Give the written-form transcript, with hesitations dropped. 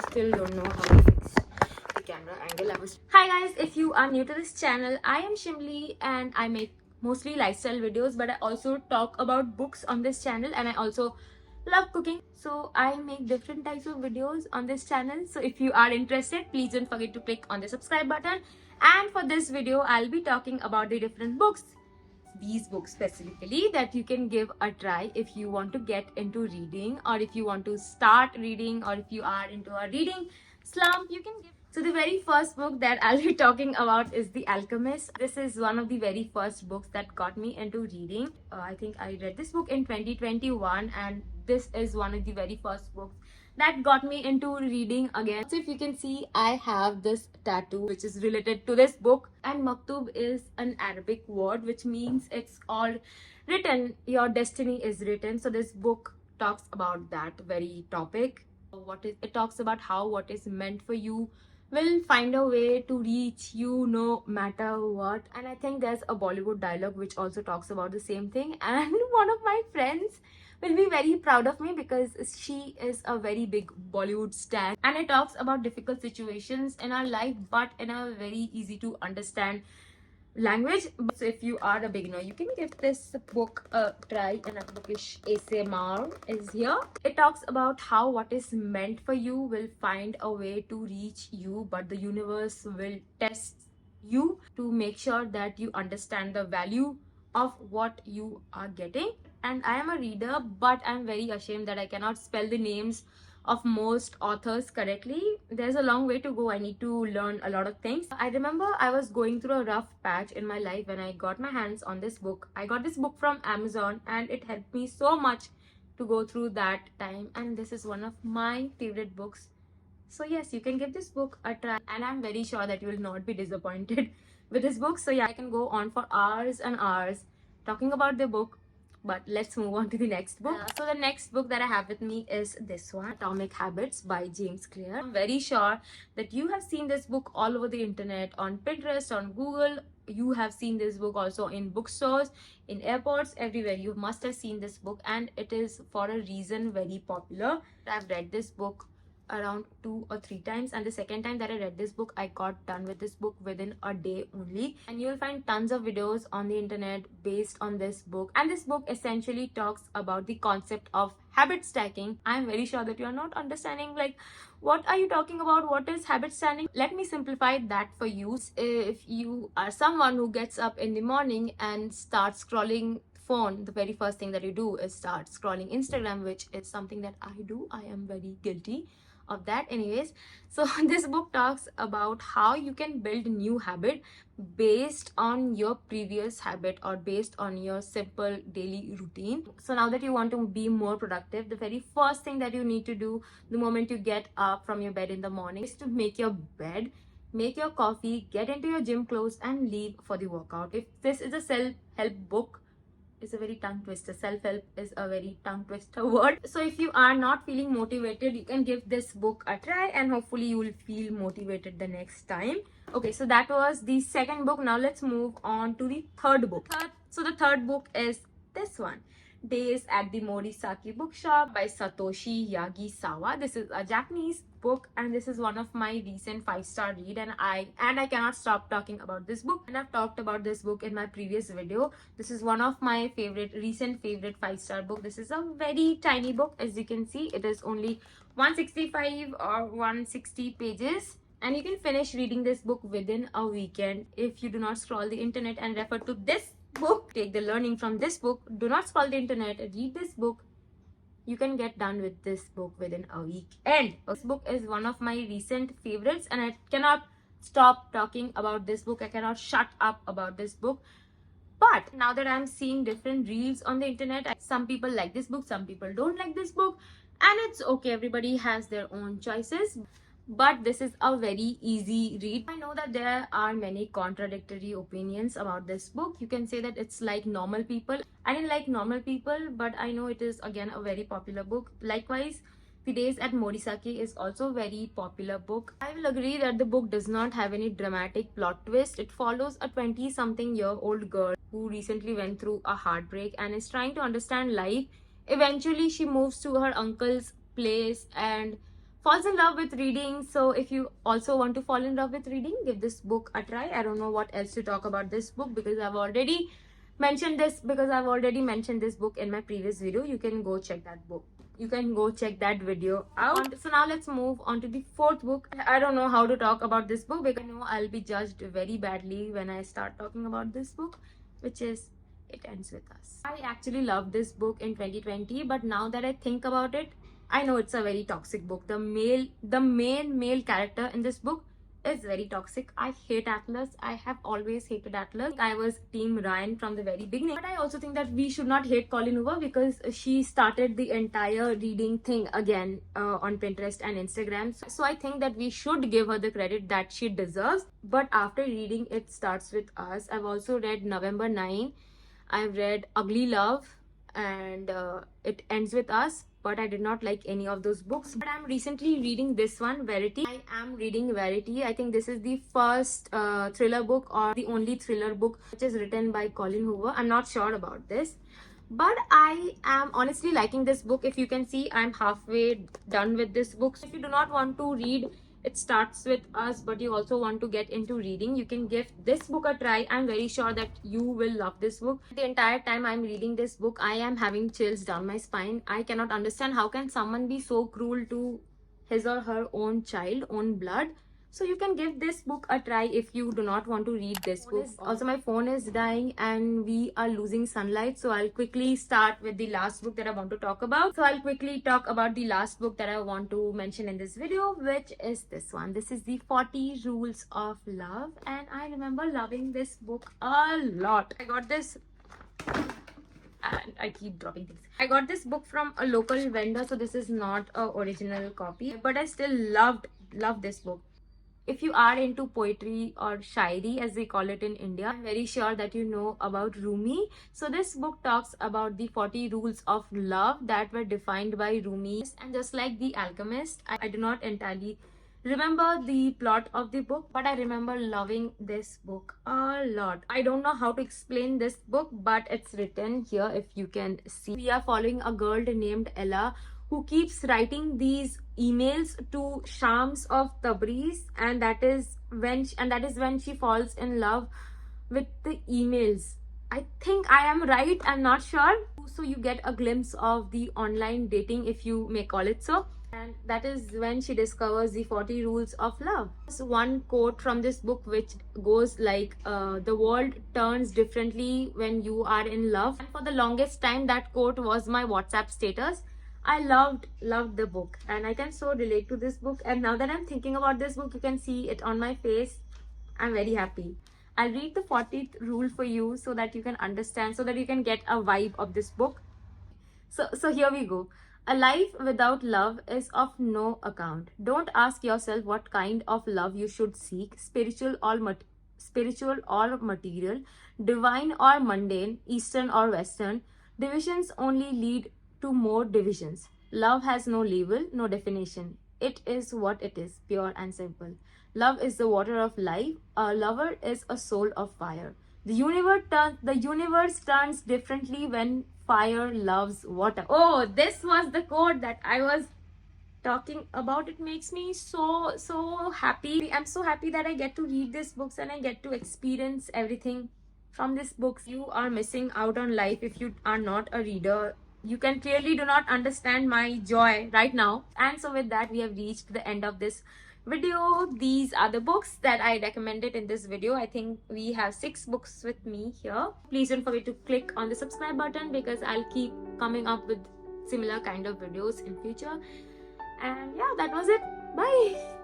still don't know how to fix the camera angle. Hi guys, if you are new to this channel, I am Shimli and I make mostly lifestyle videos, but I also talk about books on this channel, and I also love cooking. So I make different types of videos on this channel. So if you are interested, please don't forget to click on the subscribe button. And for this video, I'll be talking about the different books, these books specifically, that you can give a try if you want to get into reading, or if you want to start reading, or if you are into a reading slump, you can give. So the very first book that I'll be talking about is The Alchemist. This is one of the very first books that got me into reading. I think I read this book in 2021, and this is one of the very first books that got me into reading again. So if you can see, I have this tattoo which is related to this book, and maktub is an Arabic word which means it's all written, your destiny is written. So this book talks about that very topic. It talks about how what is meant for you will find a way to reach you no matter what. And I think there's a Bollywood dialogue which also talks about the same thing, and one of my friends will be very proud of me because she is a very big Bollywood stan, and it talks about difficult situations in our life but in a very easy to understand language. So if you are a beginner, you can give this book a try, and a bookish ASMR is here. It talks about how what is meant for you will find a way to reach you, but the universe will test you to make sure that you understand the value of what you are getting. And I am a reader, but I'm very ashamed that I cannot spell the names of most authors correctly. There's a long way to go. I need to learn a lot of things. I remember I was going through a rough patch in my life when I got my hands on this book. I got this book from Amazon, and it helped me so much to go through that time, and this is one of my favorite books. So yes, you can give this book a try, and I'm very sure that you will not be disappointed with this book. So yeah, I can go on for hours and hours talking about the book, but let's move on to the next book. So the next book that I have with me is this one, Atomic Habits by James Clear. I'm very sure that you have seen this book all over the internet, on Pinterest, on Google. You have seen this book also in bookstores, in airports, everywhere. You must have seen this book, and it is for a reason very popular. I've read this book around 2 or 3 times, and the second time that I read this book, I got done with this book within a day only. And you'll find tons of videos on the internet based on this book, and this book essentially talks about the concept of habit stacking. I'm very sure that you're not understanding, like, what are you talking about, what is habit stacking? Let me simplify that for you. If you are someone who gets up in the morning and starts scrolling phone, the very first thing that you do is start scrolling Instagram, which is something that I do. I am very guilty of that anyways. So this book talks about how you can build a new habit based on your previous habit, or based on your simple daily routine. So now that you want to be more productive, the very first thing that you need to do the moment you get up from your bed in the morning is to make your bed, make your coffee, get into your gym clothes, and leave for the workout. If this is a self-help book, is a very tongue twister. Self-help is a very tongue twister word. So if you are not feeling motivated, you can give this book a try, and hopefully you will feel motivated the next time. Okay, so that was the second book. Now let's move on to the third book. So the third book is this one, Days at the Morisaki Bookshop by Satoshi Yagisawa. This is a Japanese book, and this is one of my recent 5-star read, and I cannot stop talking about this book. And I've talked about this book in my previous video. This is one of my recent favorite 5-star book. This is a very tiny book. As you can see, it is only 165 or 160 pages, and you can finish reading this book within a weekend if you do not scroll the internet and refer to this book. Take the learning from this book. Do not scroll the internet, read this book. You can get done with this book within a weekend. This book is one of my recent favorites, and I cannot stop talking about this book. I cannot shut up about this book. But now that I'm seeing different reels on the internet, some people like this book, some people don't like this book, and it's okay. Everybody has their own choices. But this is a very easy read. I know that there are many contradictory opinions about this book. You can say that it's like Normal People. I didn't like Normal People, but I know it is again a very popular book. Likewise, The Days at Morisaki is also a very popular book. I will agree that the book does not have any dramatic plot twist. It follows a 20-something-year-old girl who recently went through a heartbreak and is trying to understand life. Eventually, she moves to her uncle's place, and falls in love with reading. So if you also want to fall in love with reading, give this book a try. I don't know what else to talk about this book because I've already mentioned this book in my previous video. You can go check that book. You can go check that video out. So now let's move on to the fourth book. I don't know how to talk about this book because I know I'll be judged very badly when I start talking about this book, which is It Ends With Us. I actually loved this book in 2020, but now that I think about it, I know it's a very toxic book. The main male character in this book is very toxic. I hate Atlas. I have always hated Atlas. I was team Ryan from the very beginning. But I also think that we should not hate Colleen Hoover because she started the entire reading thing again on Pinterest and Instagram. So I think that we should give her the credit that she deserves. But after reading It Starts With Us, I've also read November 9. I've read Ugly Love and It Ends With Us, but I did not like any of those books. But I'm recently reading this one, Verity. I am reading Verity. I think this is the first thriller book or the only thriller book which is written by Colleen Hoover. I'm not sure about this, but I am honestly liking this book. If you can see, I'm halfway done with this book. So if you do not want to read It Starts With Us, but you also want to get into reading, you can give this book a try. I'm very sure that you will love this book. The entire time I'm reading this book, I am having chills down my spine. I cannot understand how can someone be so cruel to his or her own child, own blood. So you can give this book a try if you do not want to read this book. Also, my phone is dying and we are losing sunlight. So I'll quickly start with the last book that I want to talk about. So I'll quickly talk about the last book that I want to mention in this video, which is this one. This is the 40 Rules of Love. And I remember loving this book a lot. I got this and I keep dropping things. I got this book from a local vendor, so this is not an original copy, but I still loved this book. If you are into poetry or shairi as we call it in India, I'm very sure that you know about Rumi. So this book talks about the 40 rules of love that were defined by Rumi. And just like The Alchemist, I do not entirely remember the plot of the book, but I remember loving this book a lot. I don't know how to explain this book, but it's written here if you can see. We are following a girl named Ella who keeps writing these emails to Shams of Tabriz, and that is when she falls in love with the emails. I think I am right, I'm not sure. So you get a glimpse of the online dating, if you may call it so. And that is when she discovers the 40 rules of love. There's one quote from this book which goes like, the world turns differently when you are in love. And for the longest time, that quote was my WhatsApp status. I loved the book and I can so relate to this book. And now that I'm thinking about this book, you can see it on my face. I'm very happy. I'll read the 40th rule for you so that you can understand, so that you can get a vibe of this book. So here we go. A life without love is of no account. Don't ask yourself what kind of love you should seek, spiritual or material, divine or mundane, Eastern or Western. Divisions only lead to more divisions. Love has no label, no definition. It is what it is, pure and simple. Love is the water of life. A lover is a soul of fire. The universe turns differently when fire loves water. Oh, this was the quote that I was talking about. It makes me so happy. I'm so happy that I get to read these books and I get to experience everything from these books. You are missing out on life if you are not a reader. You can clearly do not understand my joy right now. And so with that, we have reached the end of this video. These are the books that I recommended in this video. I think we have 6 books with me here. Please don't forget to click on the subscribe button because I'll keep coming up with similar kind of videos in future. And yeah, that was it. Bye.